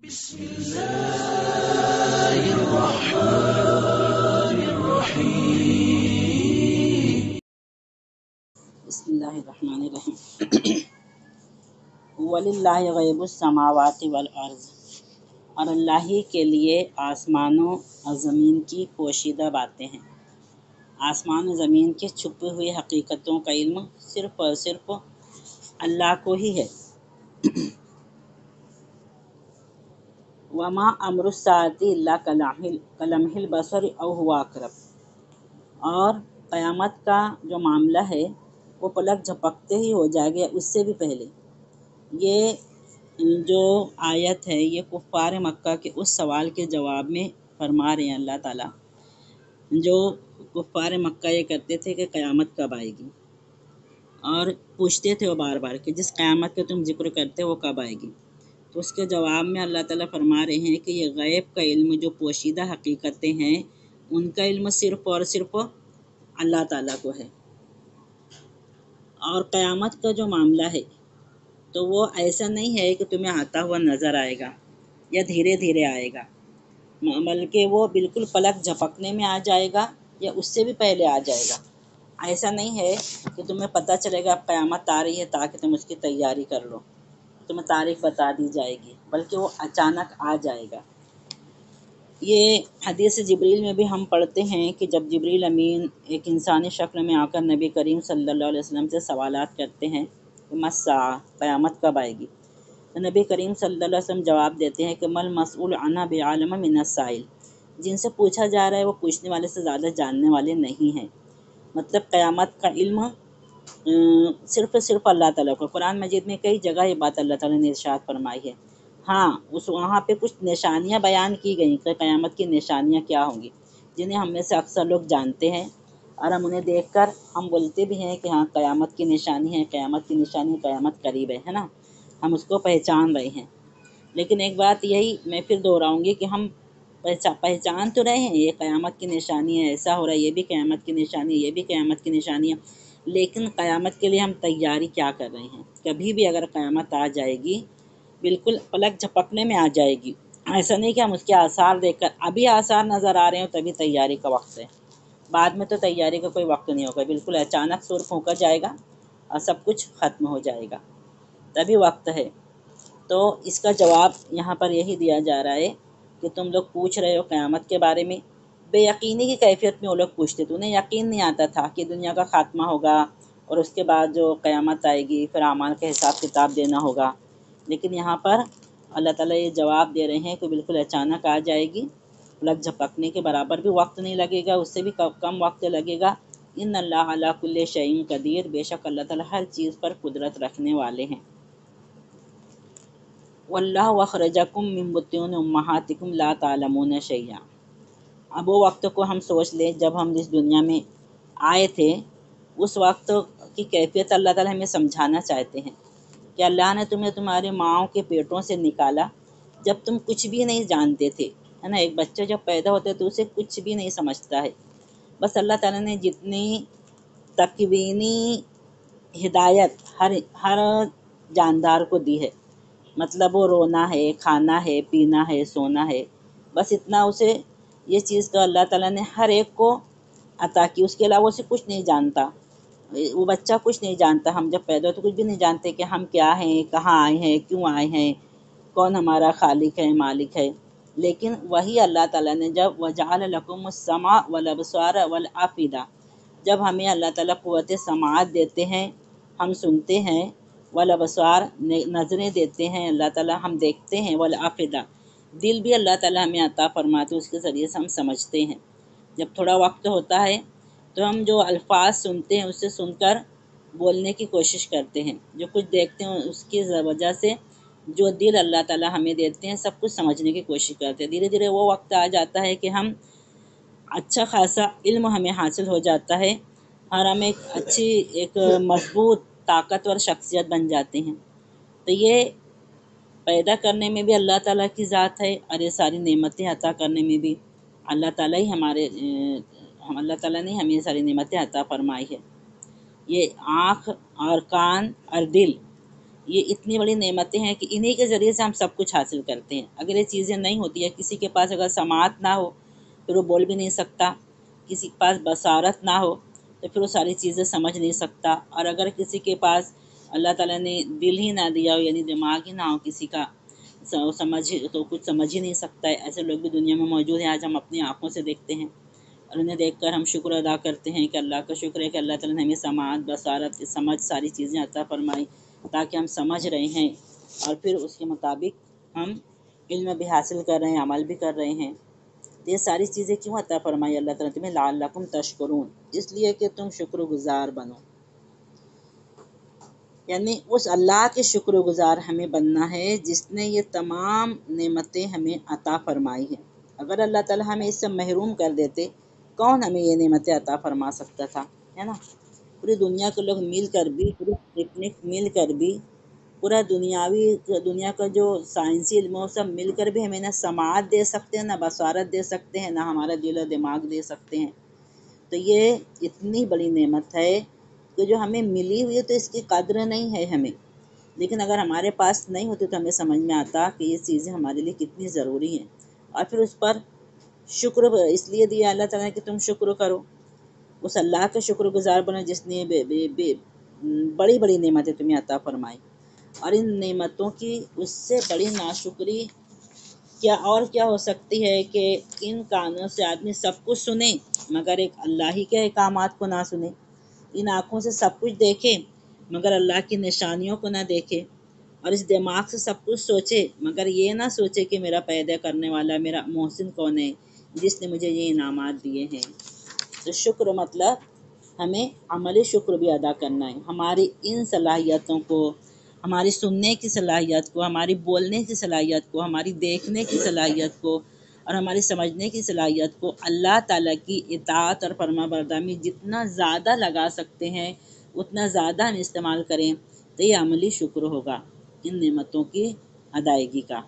بسم الله الرحمن الرحيم. بسم اللہ الرحمن الرحیم. وَلِلَّهِ غیب السماوات والارض، اور اللہ ہی کے لیے آسمانوں اور زمین کی پوشیدہ باتیں ہیں. آسمان و زمین کی چھپی ہوئی حقیقتوں کا علم صرف اور صرف اللہ کو ہی ہے. وَمَا أَمْرُ السَّاعَةِ إِلَّا كَلَمْحِ الْبَصَرِ أَوْ هُوَ أَقْرَبُ، اور قیامت کا جو معاملہ ہے وہ پلک جھپکتے ہی ہو جائے گا، اس سے بھی پہلے. یہ جو آیت ہے یہ کفار مکہ کے اس سوال کے جواب میں فرما رہے ہیں اللہ تعالیٰ. جو کفار مکہ یہ کرتے تھے کہ قیامت کب آئے گی، اور پوچھتے تھے وہ بار بار کہ جس قیامت کا تم ذکر کرتے وہ کب آئے گی. تو اس کے جواب میں اللہ تعالیٰ فرما رہے ہیں کہ یہ غیب کا علم، جو پوشیدہ حقیقتیں ہیں، ان کا علم صرف اور صرف اللہ تعالیٰ کو ہے. اور قیامت کا جو معاملہ ہے تو وہ ایسا نہیں ہے کہ تمہیں آتا ہوا نظر آئے گا یا دھیرے دھیرے آئے گا، بلکہ وہ بالکل پلک جھپکنے میں آ جائے گا یا اس سے بھی پہلے آ جائے گا. ایسا نہیں ہے کہ تمہیں پتہ چلے گا اب قیامت آ رہی ہے تاکہ تم اس کی تیاری کر لو، تمہیں تاریخ بتا دی جائے گی، بلکہ وہ اچانک آ جائے گا. یہ حدیث جبریل میں بھی ہم پڑھتے ہیں کہ جب جبریل امین ایک انسانی شکل میں آ کر نبی کریم صلی اللہ علیہ وسلم سے سوالات کرتے ہیں کہ مَسّاعہ، قیامت کب آئے گی، تو نبی کریم صلی اللہ علیہ وسلم جواب دیتے ہیں کہ مَل مسئول عنہا بعالم من السائل، جن سے پوچھا جا رہا ہے وہ پوچھنے والے سے زیادہ جاننے والے نہیں ہیں. مطلب قیامت کا علم صرف اللہ تعالیٰ کو. قرآن مجید میں کئی جگہ یہ بات اللہ تعالیٰ نے ارشاد فرمائی ہے. ہاں، وہاں پہ کچھ نشانیاں بیان کی گئیں کہ قیامت کی نشانیاں کیا ہوں گی، جنہیں ہم میں سے اکثر لوگ جانتے ہیں، اور ہم انہیں دیکھ کر ہم بولتے بھی ہیں کہ ہاں قیامت کی نشانی ہے، قیامت کی نشانی، قیامت قریب ہے نا، ہم اس کو پہچان رہے ہیں. لیکن ایک بات یہی میں پھر دہراؤں گی کہ ہم پہچان تو رہے ہیں یہ قیامت کی نشانی ہے، ایسا ہو رہا ہے، یہ بھی قیامت کی نشانی ہے، یہ بھی قیامت کی نشانی ہے، لیکن قیامت کے لیے ہم تیاری کیا کر رہے ہیں؟ کبھی بھی اگر قیامت آ جائے گی بالکل پلک جھپکنے میں آ جائے گی. ایسا نہیں کہ ہم اس کے آثار دیکھ کر ابھی آثار نظر آ رہے ہوں تبھی تیاری کا وقت ہے، بعد میں تو تیاری کا کوئی وقت نہیں ہوگا، بالکل اچانک سور پھونکا جائے گا اور سب کچھ ختم ہو جائے گا، تبھی وقت ہے. تو اس کا جواب یہاں پر یہی دیا جا رہا ہے کہ تم لوگ پوچھ رہے ہو قیامت کے بارے میں، بے یقینی کی کیفیت میں وہ لوگ پوچھتے تھے، انہیں یقین نہیں آتا تھا کہ دنیا کا خاتمہ ہوگا اور اس کے بعد جو قیامت آئے گی پھر اعمال کا حساب کتاب دینا ہوگا. لیکن یہاں پر اللہ تعالیٰ یہ جواب دے رہے ہیں کہ بالکل اچانک آ جائے گی، پلک جھپکنے کے برابر بھی وقت نہیں لگے گا، اس سے بھی کم وقت لگے گا. ان اللہ علی کل شیء قدیر، بے شک اللہ تعالیٰ ہر چیز پر قدرت رکھنے والے ہیں. واللہ اخرجکم من بطون امہاتکم لا تعلمون شیئا. اب وہ وقت کو ہم سوچ لیں جب ہم اس دنیا میں آئے تھے، اس وقت کی کیفیت اللہ تعالیٰ ہمیں سمجھانا چاہتے ہیں کہ اللہ نے تمہیں تمہارے ماؤں کے پیٹوں سے نکالا جب تم کچھ بھی نہیں جانتے تھے، ہے نا. ایک بچہ جب پیدا ہوتا ہے تو اسے کچھ بھی نہیں سمجھتا ہے، بس اللہ تعالیٰ نے جتنی تکوینی ہدایت ہر جاندار کو دی ہے، مطلب وہ رونا ہے، کھانا ہے، پینا ہے، سونا ہے، بس اتنا اسے یہ چیز تو اللہ تعالیٰ نے ہر ایک کو عطا کی، اس کے علاوہ اسے کچھ نہیں جانتا. وہ بچہ کچھ نہیں جانتا، ہم جب پیدا ہوتے کچھ بھی نہیں جانتے کہ ہم کیا ہیں، کہاں آئے ہیں، کیوں آئے ہیں، کون ہمارا خالق ہے، مالک ہے. لیکن وہی اللہ تعالیٰ نے جب وَجَعَلَ لَكُمُ السَّمْعَ وَالْأَبْصَارَ وَالْأَفْئِدَةَ، جب ہمیں اللہ تعالیٰ قوت سماعت دیتے ہیں، ہم سنتے ہیں، والابصار، نظریں دیتے ہیں اللہ تعالیٰ، ہم دیکھتے ہیں، والافئدہ، دل بھی اللہ تعالیٰ ہمیں عطا فرماتے، اس کے ذریعے سے ہم سمجھتے ہیں. جب تھوڑا وقت ہوتا ہے تو ہم جو الفاظ سنتے ہیں اسے سن کر بولنے کی کوشش کرتے ہیں، جو کچھ دیکھتے ہیں اس کی وجہ سے جو دل اللہ تعالیٰ ہمیں دیتے ہیں سب کچھ سمجھنے کی کوشش کرتے ہیں. دھیرے دھیرے وہ وقت آ جاتا ہے کہ ہم اچھا خاصا علم ہمیں حاصل ہو جاتا ہے اور ہم ایک مضبوط طاقتور شخصیت بن جاتے ہیں. تو یہ پیدا کرنے میں بھی اللہ تعالیٰ کی ذات ہے، اور یہ ساری نعمتیں عطا کرنے میں بھی اللہ تعالیٰ ہی اللہ تعالیٰ نے ہمیں ساری نعمتیں عطا فرمائی ہے. یہ آنکھ اور کان اور دل، یہ اتنی بڑی نعمتیں ہیں کہ انہی کے ذریعے سے ہم سب کچھ حاصل کرتے ہیں۔ اگر یہ چیزیں نہیں ہوتی ہے، کسی کے پاس اگر سماعت نہ ہو پھر وہ بول بھی نہیں سکتا، کسی کے پاس بصارت نہ ہو تو پھر وہ ساری چیزیں سمجھ نہیں سکتا، اور اگر کسی کے پاس اللہ تعالیٰ نے دل ہی نہ دیا ہو، یعنی دماغ ہی نہ ہو کسی کا، تو کچھ سمجھ ہی نہیں سکتا ہے۔ ایسے لوگ بھی دنیا میں موجود ہیں، آج ہم اپنی آنکھوں سے دیکھتے ہیں، اور انہیں دیکھ کر ہم شکر ادا کرتے ہیں کہ اللہ کا شکر ہے کہ اللہ تعالیٰ نے ہمیں سماعت، بصارت، سمجھ ساری چیزیں عطا فرمائی، تاکہ ہم سمجھ رہے ہیں اور پھر اس کے مطابق ہم علم بھی حاصل کر رہے ہیں، عمل بھی کر رہے ہیں۔ یہ ساری چیزیں کیوں عطا فرمائی اللہ تعالیٰ تمہیں؟ لعلکم تشکرون، اس لیے کہ تم شکر گزار بنو، یعنی اس اللہ کے شکر گزار ہمیں بننا ہے جس نے یہ تمام نعمتیں ہمیں عطا فرمائی ہیں۔ اگر اللہ تعالیٰ ہمیں اس سے محروم کر دیتے، کون ہمیں یہ نعمتیں عطا فرما سکتا تھا، ہے نا؟ پوری دنیا کے لوگ مل کر بھی، پوری پکنک مل کر بھی، پورا دنیا کا جو سائنسی علم وہ سب مل کر بھی ہمیں نہ سماعت دے سکتے ہیں، نہ بصارت دے سکتے ہیں، نہ ہمارا دل و دماغ دے سکتے ہیں۔ تو یہ اتنی بڑی نعمت ہے کہ جو ہمیں ملی ہوئی ہے تو اس کی قدر نہیں ہے ہمیں، لیکن اگر ہمارے پاس نہیں ہوتی تو ہمیں سمجھ میں آتا کہ یہ چیزیں ہمارے لیے کتنی ضروری ہیں، اور پھر اس پر شکر اس لیے دیا اللہ تعالیٰ کہ تم شکر کرو، اس اللہ کا شکر گزار بنو جس نے بڑی بڑی نعمتیں تمہیں عطا فرمائی۔ اور ان نعمتوں کی اس سے بڑی ناشکری کیا ہو سکتی ہے کہ ان کانوں سے آدمی سب کچھ سنے مگر ایک اللہ ہی کے احکامات کو نہ سنے، ان آنکھوں سے سب کچھ دیکھے مگر اللہ کی نشانیوں کو نہ دیکھے، اور اس دماغ سے سب کچھ سوچے مگر یہ نہ سوچے کہ میرا پیدا کرنے والا، میرا محسن کون ہے جس نے مجھے یہ انعامات دیے ہیں۔ تو شکر مطلب ہمیں عملی شکر بھی ادا کرنا ہے، ہماری ان صلاحیتوں کو، ہماری سننے کی صلاحیت کو، ہماری بولنے کی صلاحیت کو، ہماری دیکھنے کی صلاحیت کو، اور ہماری سمجھنے کی صلاحیت کو اللہ تعالیٰ کی اطاعت اور فرما برداری جتنا زیادہ لگا سکتے ہیں اتنا زیادہ ہم استعمال کریں تو یہ عملی شکر ہوگا ان نعمتوں کی ادائیگی کا۔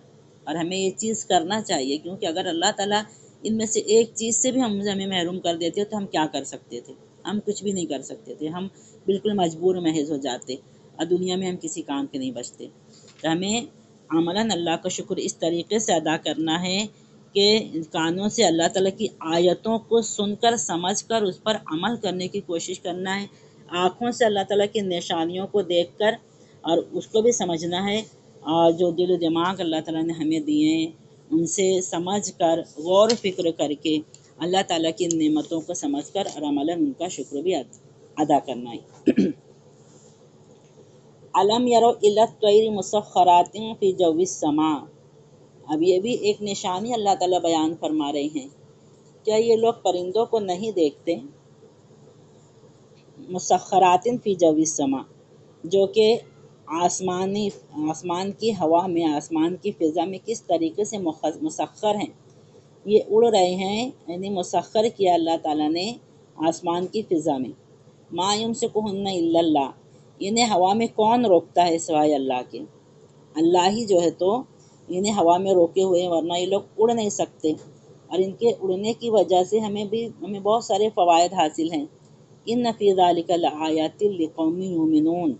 اور ہمیں یہ چیز کرنا چاہیے، کیونکہ اگر اللہ تعالیٰ ان میں سے ایک چیز سے بھی ہمیں محروم کر دیتے تو ہم کیا کر سکتے تھے؟ ہم کچھ بھی نہیں کر سکتے تھے، ہم بالکل مجبور محض ہو جاتے، اور دنیا میں ہم کسی کام کے نہیں بچتے۔ تو ہمیں عملاً اللہ کا شکر اس طریقے سے ادا کرنا ہے کہ کانوں سے اللہ تعالیٰ کی آیتوں کو سن کر، سمجھ کر، اس پر عمل کرنے کی کوشش کرنا ہے، آنکھوں سے اللہ تعالیٰ کی نشانیوں کو دیکھ کر اور اس کو بھی سمجھنا ہے، اور جو دل و دماغ اللہ تعالیٰ نے ہمیں دیے ہیں ان سے سمجھ کر، غور و فکر کر کے اللہ تعالیٰ کی نعمتوں کو سمجھ کر اور عملاً ان کا شکر بھی ادا کرنا ہے۔ علم یرو الی الطیر مسخرات فی جو السماء، اب یہ بھی ایک نشانی اللہ تعالیٰ بیان فرما رہے ہیں، کیا یہ لوگ پرندوں کو نہیں دیکھتے؟ مسخرات فی جو السماء، جو کہ آسمان کی ہوا میں، آسمان کی فضا میں کس طریقے سے مسخر ہیں، یہ اڑ رہے ہیں، یعنی مسخر کیا اللہ تعالیٰ نے آسمان کی فضا میں۔ ما یمسکہن الا اللہ، انہیں ہوا میں کون روکتا ہے سوائے اللہ کے؟ اللہ ہی جو ہے تو انہیں ہوا میں روکے ہوئے ہیں، ورنہ یہ لوگ اڑ نہیں سکتے، اور ان کے اڑنے کی وجہ سے ہمیں بہت سارے فوائد حاصل ہیں۔ ان فی ذلک لآیات لقوم یؤمنون،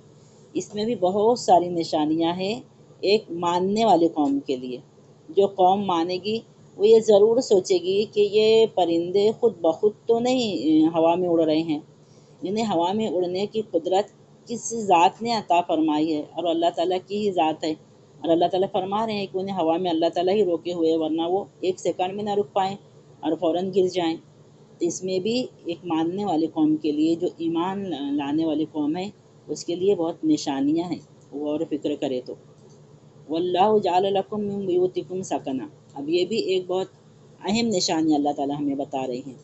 اس میں بھی بہت ساری نشانیاں ہیں ایک ماننے والی قوم کے لیے۔ جو قوم مانے گی وہ یہ ضرور سوچے گی کہ یہ پرندے خود بخود تو نہیں ہوا میں اڑ رہے ہیں، انہیں ہوا میں اڑنے کی قدرت کسی ذات نے عطا فرمائی ہے، اور اللہ تعالیٰ کی ہی ذات ہے، اور اللہ تعالیٰ فرما رہے ہیں کہ انہیں ہوا میں اللہ تعالیٰ ہی روکے ہوئے، ورنہ وہ ایک سیکنڈ میں نہ رک پائیں اور فوراً گر جائیں۔ تو اس میں بھی ایک ماننے والی قوم کے لیے، جو ایمان لانے والی قوم ہے، اس کے لیے بہت نشانیاں ہیں، غور و فکر کرے تو۔ واللہ جعل لکم من بیوتکم سکنا، اب یہ بھی ایک بہت اہم نشانی اللہ تعالیٰ ہمیں بتا رہے ہیں،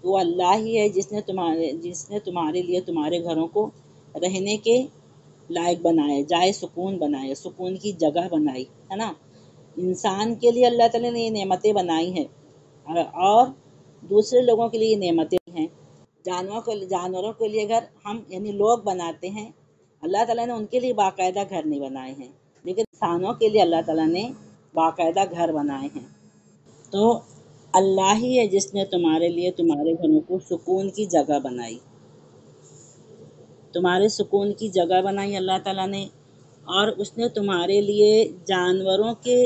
وہ اللہ ہی ہے جس نے تمہارے لیے تمہارے گھروں کو رہنے کے لائق بنائے، جائے سکون بنائے، سکون کی جگہ بنائی، ہے نا؟ انسان کے لیے اللہ تعالیٰ نے یہ نعمتیں بنائی ہیں، اور دوسرے لوگوں کے لیے یہ نعمتیں ہیں۔ جانوروں کے لیے گھر ہم یعنی لوگ بناتے ہیں، اللہ تعالیٰ نے ان کے لیے باقاعدہ گھر نہیں بنائے ہیں، لیکن انسانوں کے لیے اللہ تعالیٰ نے باقاعدہ گھر بنائے ہیں۔ تو اللہ ہی ہے جس نے تمہارے لیے تمہارے گھروں کو سکون کی جگہ بنائی، تمہارے سکون کی جگہ بنائی اللہ تعالیٰ نے، اور اس نے تمہارے لیے جانوروں کے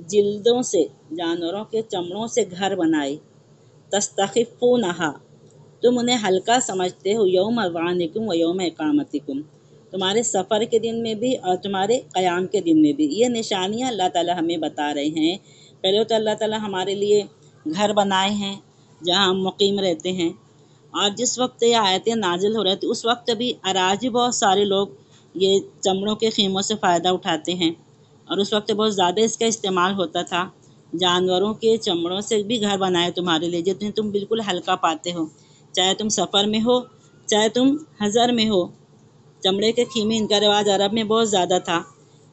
جلدوں سے، جانوروں کے چمڑوں سے گھر بنائے، تستخفونہا، تم انہیں ہلکا سمجھتے ہو، یوم اذانکم و یوم اقامتکم، تمہارے سفر کے دن میں بھی اور تمہارے قیام کے دن میں بھی۔ یہ نشانیاں اللہ تعالیٰ ہمیں بتا رہے ہیں۔ پہلے تو اللہ تعالیٰ ہمارے لیے گھر بنائے ہیں جہاں ہم مقیم رہتے ہیں، اور جس وقت یہ آیتیں نازل ہو رہی تھی اس وقت بھی اراضی بہت سارے لوگ یہ چمڑوں کے خیموں سے فائدہ اٹھاتے ہیں، اور اس وقت بہت زیادہ اس کا استعمال ہوتا تھا۔ جانوروں کے چمڑوں سے بھی گھر بنائے تمہارے لیے، جتنے تم بالکل ہلکا پاتے ہو، چاہے تم سفر میں ہو چاہے تم حضر میں ہو۔ چمڑے کے خیمے، ان کا رواج عرب میں بہت زیادہ تھا،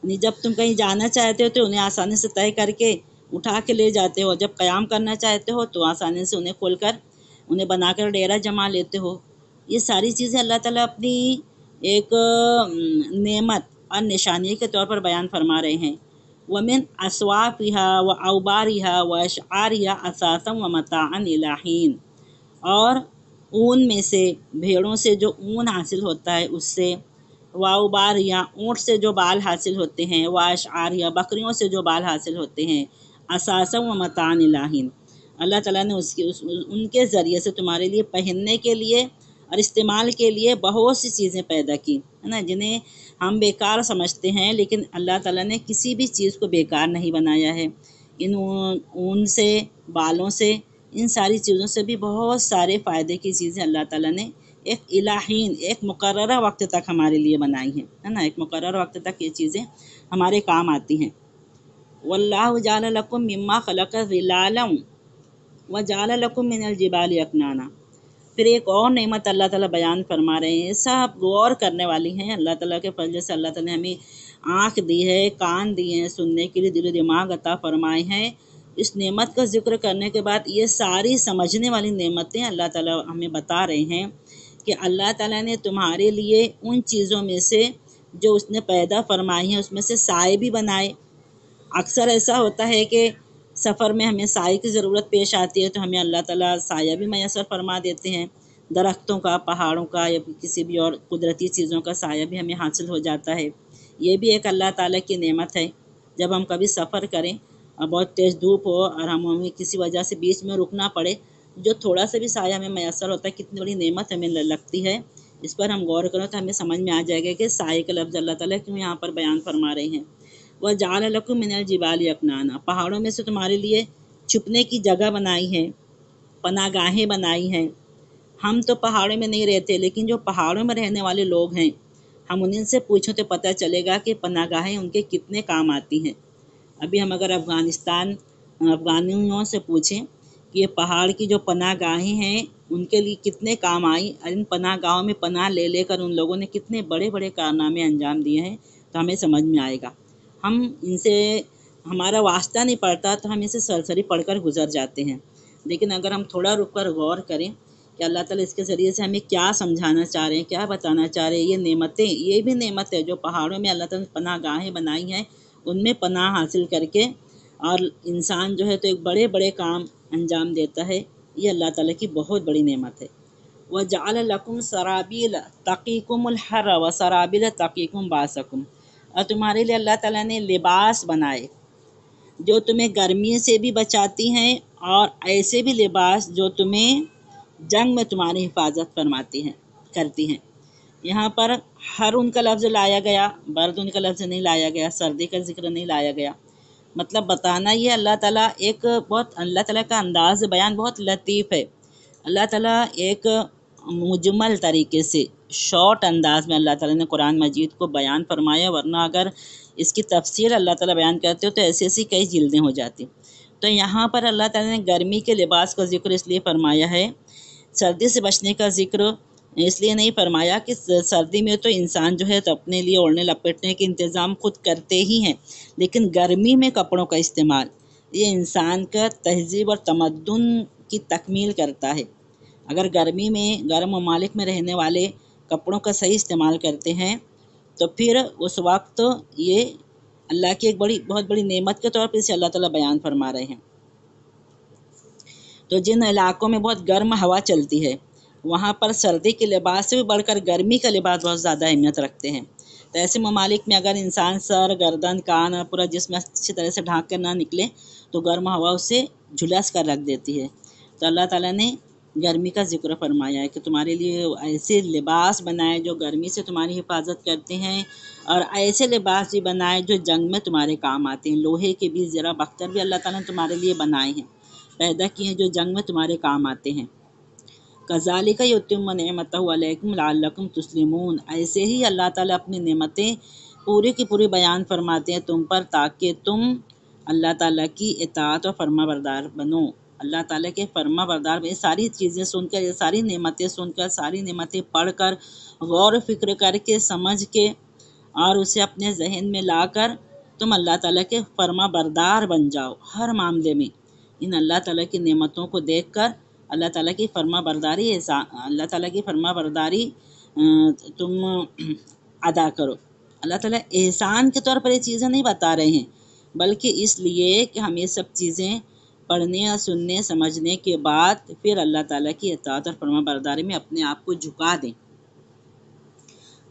یعنی جب تم کہیں جانا چاہتے ہو تو انہیں آسانی سے طے کر کے اٹھا کے لے جاتے ہو، جب قیام کرنا چاہتے ہو تو آسانی سے انہیں کھول کر انہیں بنا کر ڈیرا جما لیتے ہو۔ یہ ساری چیزیں اللہ تعالیٰ اپنی ایک نعمت اور نشانی کے طور پر بیان فرما رہے ہیں۔ وَمِنْ أَصْوَافِهَا وَأَوْبَارِهَا وَأَشْعَارِهَا أَثَاثًا وَمَتَاعًا إِلَىٰ حِينٍ، اور اون میں سے، بھیڑوں سے جو اون حاصل ہوتا ہے اس سے، واؤباریا، اونٹ سے جو بال حاصل ہوتے ہیں، واشعاریا، بکریوں سے جو بال حاصل ہوتے ہیں، اساسا و متان الہین، اللہ تعالیٰ نے ان کے ذریعے سے تمہارے لیے پہننے کے لیے اور استعمال کے لیے بہت سی چیزیں پیدا کی، ہے نا، جنہیں ہم بیکار سمجھتے ہیں، لیکن اللہ تعالیٰ نے کسی بھی چیز کو بیکار نہیں بنایا ہے۔ ان اون سے، بالوں سے، ان ساری چیزوں سے بھی بہت سارے فائدے کی چیزیں اللہ تعالیٰ نے ایک الہین، ایک مقررہ وقت تک ہمارے لیے بنائی ہیں، ہے نا، ایک مقررہ وقت تک یہ چیزیں ہمارے کام آتی ہیں۔ واللہ جعل لکم مما خلق ظلالا وجعل لکم من الجبال اکنانا، پھر ایک اور نعمت اللہ تعالیٰ بیان فرما رہے ہیں، سب غور کرنے والی ہیں۔ اللہ تعالیٰ کے فضل سے اللہ تعالیٰ نے ہمیں آنکھ دی ہے، کان دیے ہیں سننے کے لیے، دل و دماغ عطا فرمائے ہیں۔ اس نعمت کا ذکر کرنے کے بعد یہ ساری سمجھنے والی نعمتیں اللہ تعالیٰ ہمیں بتا رہے ہیں کہ اللہ تعالیٰ نے تمہارے لیے ان چیزوں میں سے جو اس نے پیدا فرمائی ہیں اس میں سے سائے بھی بنائے۔ اکثر ایسا ہوتا ہے کہ سفر میں ہمیں سائے کی ضرورت پیش آتی ہے تو ہمیں اللہ تعالیٰ سایہ بھی میسر فرما دیتے ہیں، درختوں کا، پہاڑوں کا، یا کسی بھی اور قدرتی چیزوں کا سایہ بھی ہمیں حاصل ہو جاتا ہے۔ یہ بھی ایک اللہ تعالیٰ کی نعمت ہے۔ جب ہم کبھی سفر کریں اور بہت تیز دھوپ ہو اور ہمیں کسی وجہ سے بیچ میں رکنا پڑے، جو تھوڑا سا بھی سایہ ہمیں میسر ہوتا ہے، کتنی بڑی نعمت ہمیں لگتی ہے۔ اس پر ہم غور کریں تو ہمیں سمجھ میں آ جائے گا کہ سائے کا لفظ اللہ تعالیٰ کیوں یہاں پر بیان فرما رہے ہیں۔ وَجَعَلَ لَكُم مِّنَ الْجِبَالِ أَكْنَانًا، پہاڑوں میں سے تمہارے لیے چھپنے کی جگہ بنائی ہے، پناہ گاہیں بنائی ہیں۔ ہم تو پہاڑوں میں نہیں رہتے، لیکن جو پہاڑوں میں رہنے والے لوگ ہیں، ہم انہیں سے پوچھیں تو پتہ چلے گا کہ پناہ گاہیں ان کے کتنے کام آتی ہیں۔ ابھی ہم اگر افغانیوں سے پوچھیں کہ یہ پہاڑ کی جو پناہ گاہیں ہیں ان کے لیے کتنے کام آئیں، اور ان پناہ گاہوں میں پناہ لے لے کر ان لوگوں نے کتنے بڑے بڑے کارنامے انجام دیے ہیں، تو ہمیں سمجھ میں آئے گا۔ ہم ان سے ہمارا واسطہ نہیں پڑتا تو ہم اسے سرسری پڑھ کر گزر جاتے ہیں، لیکن اگر ہم تھوڑا رک کر غور کریں کہ اللہ تعالیٰ اس کے ذریعے سے ہمیں کیا سمجھانا چاہ رہے ہیں، کیا بتانا چاہ رہے ہیں، یہ نعمتیں، یہ بھی نعمت ہے جو پہاڑوں میں اللہ تعالیٰ نے پناہ گاہیں بنائی ہیں، ان میں پناہ حاصل کر کے اور انسان جو ہے تو ایک بڑے بڑے کام انجام دیتا ہے۔ یہ اللہ تعالیٰ کی بہت بڑی نعمت ہے۔ وَجَعَلَ لَكُمْ سَرَابِيلَ تَقِيكُمُ الْحَرَّ وَسَرَابِيلَ تَقِيكُمْ بَأْسَكُمْ، اور تمہارے لیے اللہ تعالیٰ نے لباس بنائے جو تمہیں گرمی سے بھی بچاتی ہیں، اور ایسے بھی لباس جو تمہیں جنگ میں تمہاری حفاظت فرماتی ہیں، کرتی ہیں۔ یہاں پر ہر ان کا لفظ لایا گیا، برد ان کا لفظ نہیں لایا گیا، سردی کا ذکر نہیں لایا گیا۔ مطلب بتانا یہ اللہ تعالیٰ اللہ تعالیٰ کا انداز بیان بہت لطیف ہے۔ اللہ تعالیٰ ایک مجمل طریقے سے، شارٹ انداز میں اللہ تعالیٰ نے قرآن مجید کو بیان فرمایا، ورنہ اگر اس کی تفسیر اللہ تعالیٰ بیان کرتے ہو تو ایسی کئی جلدیں ہو جاتی۔ تو یہاں پر اللہ تعالیٰ نے گرمی کے لباس کا ذکر اس لیے فرمایا ہے، سردی سے بچنے کا ذکر اس لیے نہیں فرمایا کہ سردی میں تو انسان جو ہے تو اپنے لیے اوڑھنے لپیٹنے کے انتظام خود کرتے ہی ہیں، لیکن گرمی میں کپڑوں کا استعمال یہ انسان کا تہذیب اور تمدن کی تکمیل کرتا ہے۔ اگر گرمی میں، گرم ممالک میں رہنے والے کپڑوں کا صحیح استعمال کرتے ہیں تو پھر اس وقت یہ اللہ کی ایک بہت بڑی نعمت کے طور پر اسے اللہ تعالیٰ بیان فرما رہے ہیں۔ تو جن علاقوں میں بہت گرم ہوا چلتی ہے وہاں پر سردی کے لباس سے بھی بڑھ کر گرمی کا لباس بہت زیادہ اہمیت رکھتے ہیں۔ تو ایسے ممالک میں اگر انسان سر، گردن، کان اور پورا جسم اچھی طرح سے ڈھانک کر نہ نکلے تو گرم ہوا اسے جھلس کر رکھ دیتی ہے۔ تو اللہ تعالیٰ نے گرمی کا ذکر فرمایا ہے کہ تمہارے لیے ایسے لباس بنائے جو گرمی سے تمہاری حفاظت کرتے ہیں، اور ایسے لباس بھی بنائے جو جنگ میں تمہارے کام آتے ہیں۔ لوہے کے بھی زرہ بختر بھی اللہ تعالیٰ نے تمہارے لیے بنائے ہیں، پیدا کیے ہیں، جو جنگ میں تمہارے کام آتے ہیں۔ کذالک یتم نعمتہ علیکم لعلکم تسلمون، ایسے ہی اللہ تعالیٰ اپنی نعمتیں پوری کی پوری بیان فرماتے ہیں تم پر تاکہ تم اللہ تعالیٰ کی اطاعت اور فرما بردار بنو۔ اللہ تعالیٰ کے فرما بردار، یہ ساری چیزیں سن کر، یہ ساری نعمتیں سن کر، ساری نعمتیں پڑھ کر، غور و فکر کر کے، سمجھ کے اور اسے اپنے ذہن میں لا کر تم اللہ تعالیٰ کے فرما بردار بن جاؤ ہر معاملے میں۔ ان اللہ تعالیٰ کی نعمتوں کو دیکھ کر اللہ تعالیٰ کی فرما برداری، اللہ تعالیٰ کی فرما برداری تم ادا کرو۔ اللہ تعالیٰ احسان کے طور پر یہ چیزیں نہیں بتا رہے ہیں، بلکہ اس لیے کہ ہم یہ سب چیزیں پڑھنے اور سننے سمجھنے کے بعد پھر اللہ تعالیٰ کی اطاعت اور فرما برداری میں اپنے آپ کو جھکا دیں۔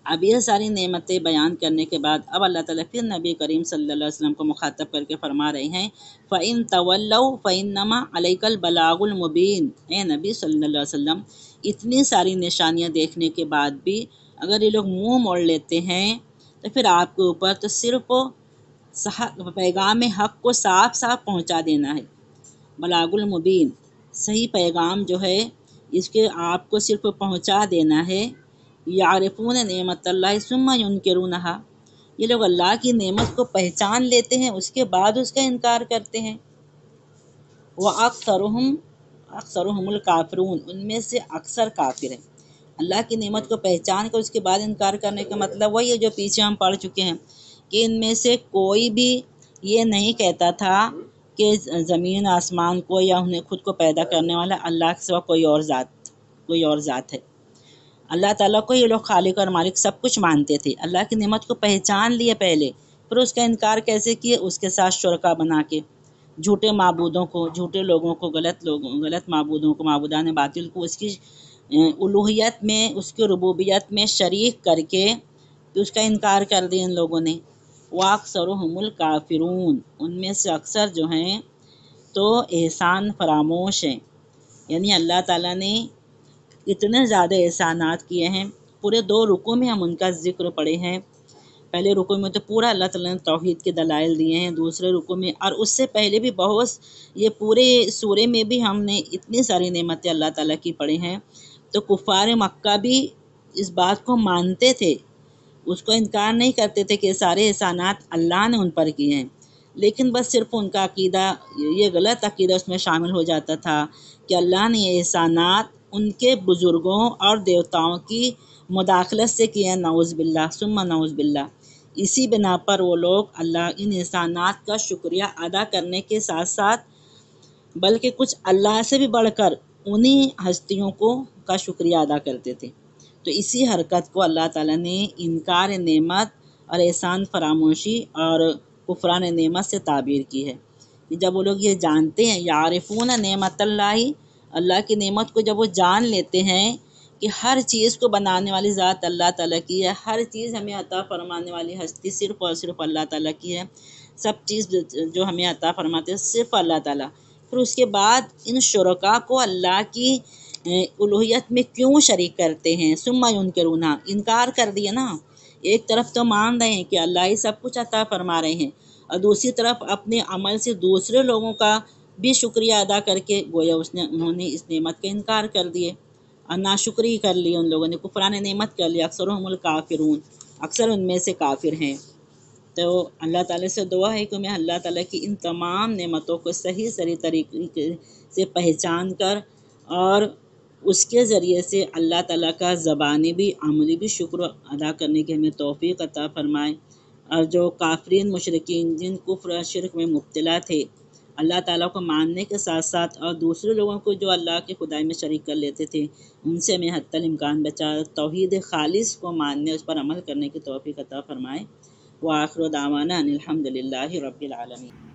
اب یہ ساری نعمتیں بیان کرنے کے بعد اب اللہ تعالیٰ پھر نبی کریم صلی اللہ علیہ وسلم کو مخاطب کر کے فرما رہے ہیں فَإِن تَوَلَّوْا فَإِنَّمَا عَلَيْكَ الْبَلَاغُ الْمُبِينُ، اے نبی صلی اللہ علیہ وسلم اتنی ساری نشانیاں دیکھنے کے بعد بھی اگر یہ لوگ منہ موڑ لیتے ہیں تو پھر آپ کے اوپر تو صرف پیغام حق کو صاف صاف پہنچا دینا ہے۔ بلاغ المبین، صحیح پیغام جو ہے اس کے آپ کو صرف پہنچا دینا ہے۔ یعرفون نعمت اللہ ثم ینکرونہا، یہ لوگ اللہ کی نعمت کو پہچان لیتے ہیں اس کے بعد اس کا انکار کرتے ہیں۔ وَأَكْثَرُهُمُ الْكَافِرُونَ، ان میں سے اکثر کافر ہیں۔ اللہ کی نعمت کو پہچان کر اس کے بعد انکار کرنے کا مطلب وہی ہے جو پیچھے ہم پڑھ چکے ہیں کہ ان میں سے کوئی بھی یہ نہیں کہتا تھا کہ زمین آسمان کو یا انہیں خود کو پیدا کرنے والا اللہ کے سوا کوئی اور ذات ہے۔ اللہ تعالیٰ کو یہ لوگ خالق اور مالک سب کچھ مانتے تھے، اللہ کی نعمت کو پہچان لیے پہلے، پھر اس کا انکار کیسے کیے؟ اس کے ساتھ شرکا بنا کے، جھوٹے معبودوں کو، جھوٹے لوگوں کو، غلط معبودوں کو، معبودان باطل کو اس کی الوہیت میں، اس کی ربوبیت میں شریک کر کے تو اس کا انکار کر دیا ان لوگوں نے۔ وَأَكْثَرُهُمُ الْكَافِرُونَ، ان میں سے اکثر جو ہیں تو احسان فراموش ہیں، یعنی اللہ تعالیٰ نے اتنے زیادہ احسانات کیے ہیں۔ پورے 2 رکوع میں ہم ان کا ذکر پڑھے ہیں۔ پہلے رکوع میں تو پورا اللہ تعالیٰ نے توحید کے دلائل دیے ہیں، دوسرے رکوع میں اور اس سے پہلے بھی بہت، یہ پورے سورے میں بھی ہم نے اتنی ساری نعمتیں اللہ تعالیٰ کی پڑھی ہیں۔ تو کفار مکہ بھی اس بات کو مانتے تھے، اس کو انکار نہیں کرتے تھے کہ سارے احسانات اللہ نے ان پر کیے ہیں، لیکن بس صرف ان کا عقیدہ، یہ غلط عقیدہ اس میں شامل ہو جاتا تھا کہ اللہ نے یہ احسانات ان کے بزرگوں اور دیوتاؤں کی مداخلت سے کیے ہیں، نعوذ باللہ ثم نعوذ باللہ۔ اسی بنا پر وہ لوگ اللہ ان احسانات کا شکریہ ادا کرنے کے ساتھ ساتھ بلکہ کچھ اللہ سے بھی بڑھ کر انہی ہستیوں کا شکریہ ادا کرتے تھے۔ تو اسی حرکت کو اللہ تعالیٰ نے انکار نعمت اور احسان فراموشی اور کفران نعمت سے تعبیر کی ہے۔ جب وہ لوگ یہ جانتے ہیں، یعرفون نعمت اللہ کی نعمت کو جب وہ جان لیتے ہیں کہ ہر چیز کو بنانے والی ذات اللہ تعالیٰ کی ہے، ہر چیز ہمیں عطا فرمانے والی ہستی صرف اور صرف اللہ تعالیٰ کی ہے، سب چیز جو ہمیں عطا فرماتے ہیں صرف اللہ تعالیٰ، پھر اس کے بعد ان شرکا کو اللہ کی الوہیت میں کیوں شریک کرتے ہیں؟ ثم ینکرونہا، انکار کر دیا نا۔ ایک طرف تو مان رہے ہیں کہ اللہ ہی سب کچھ عطا فرما رہے ہیں، اور دوسری طرف اپنے عمل سے دوسرے لوگوں کا بھی شکریہ ادا کر کے گویا انہوں نے اس نعمت کا انکار کر دیے اور ناشکری کر لی، ان لوگوں نے کفران نعمت کر لیا۔ اکثرهم الکافرون، اکثر ان میں سے کافر ہیں۔ تو اللہ تعالیٰ سے دعا ہے کہ میں اللہ تعالیٰ کی ان تمام نعمتوں کو صحیح طریقے سے پہچان کر اور اس کے ذریعے سے اللہ تعالیٰ کا زبانی بھی عملی بھی شکر ادا کرنے کی ہمیں توفیق عطا فرمائے، اور جو کافرین مشرکین جن کفر اور شرک میں مبتلا تھے، اللہ تعالیٰ کو ماننے کے ساتھ ساتھ اور دوسرے لوگوں کو جو اللہ کے خدائی میں شریک کر لیتے تھے، ان سے ہمیں حتی الامکان بچا توحید خالص کو ماننے، اس پر عمل کرنے کی توفیق عطا فرمائے۔ وآخر دعوانا ان الحمد للہ رب العالمین۔